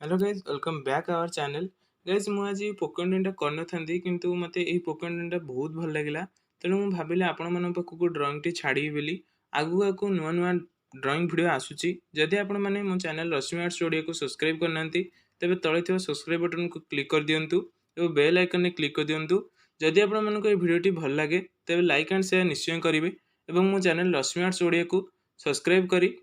Hello guys welcome back our channel guys मु आज पोकेमोनटा करनथांती किंतु मते एई पोकेमोनटा बहुत भल लागिला तेणु मु भाबिले आपण मन पाखकु ड्राइंग टी छाड़ी बोली आगु आगु नुआ नुआ ड्राइंग वीडियो आसुची जदि आपण माने मो चैनल रश्मि आर्ट्स ओडिया को सब्सक्राइब करनांती तेबे तळे थिबा सब्सक्राइब बटन को क्लिक कर दियंतु एवं बेल आइकन ने क्लिक कर दियंतु जदि आपण मानको ए वीडियो टी भल लागे तेबे लाइक एंड शेयर निश्चय करिवे एवं मो चैनल रश्मि आर्ट्स ओडिया को सब्सक्राइब करी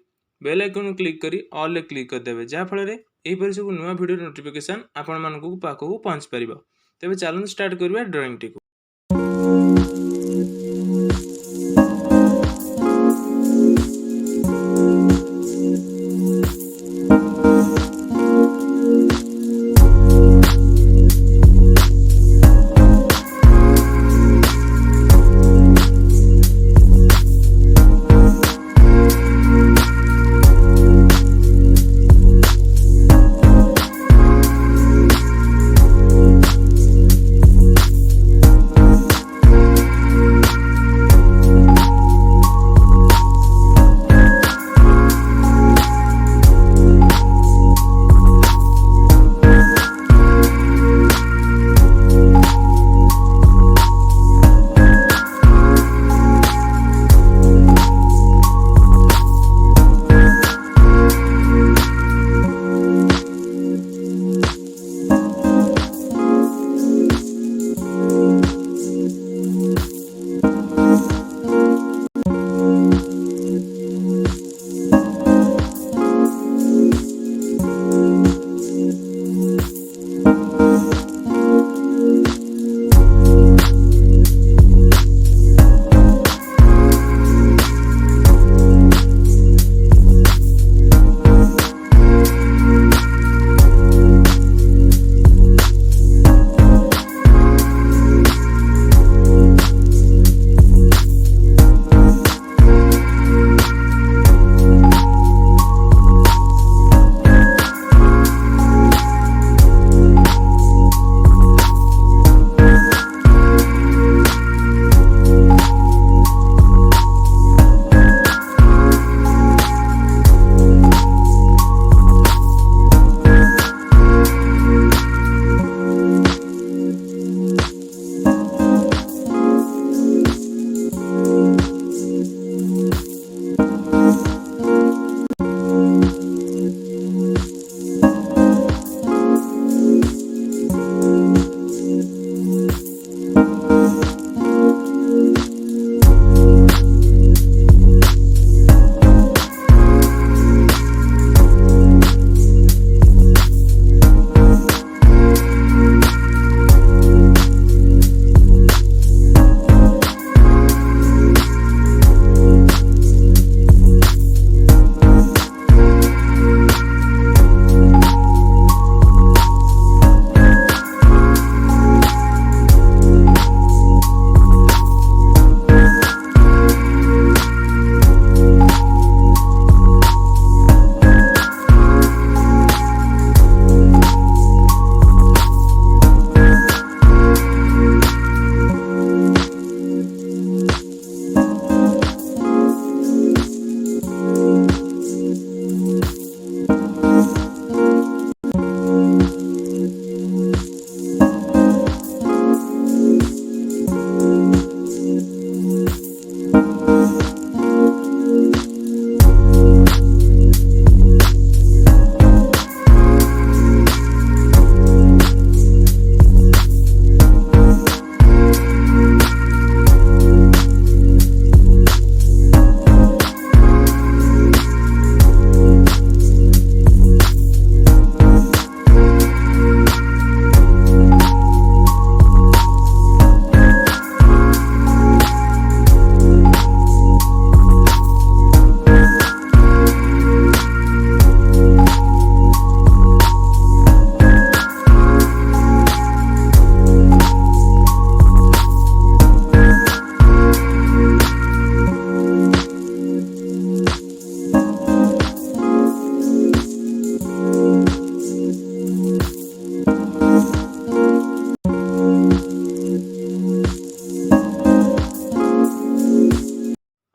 बेल आइकन को क्लिक करी ऑल ले क्लिक कर देबे जा फଳରେ एहीपरि सब नुआ भिडियो नोटिफिकेशन आपण मानकु पाखकु पहुंच परिबो। तेबे चलन स्टार्ट करबा ड्राइंग टी को।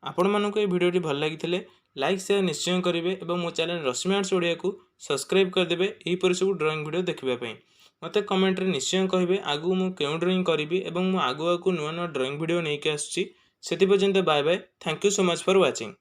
आपण मानक ए भिडियोटी भल लगी लाइक सेयार निश्चय करेंगे और मो चैनल रश्मि आर्ट्स ओडिया को सब्सक्राइब करदेवे यहीपर सब ड्राइंग वीडियो देखापी। मत कमेंट रे निश्चय कहे आगू मु क्यों ड्राइंग करी और आगू नुआ नुआ ड्राइंग वीडियो नहीं आसूँ। से bye bye. Thank you so much for watching.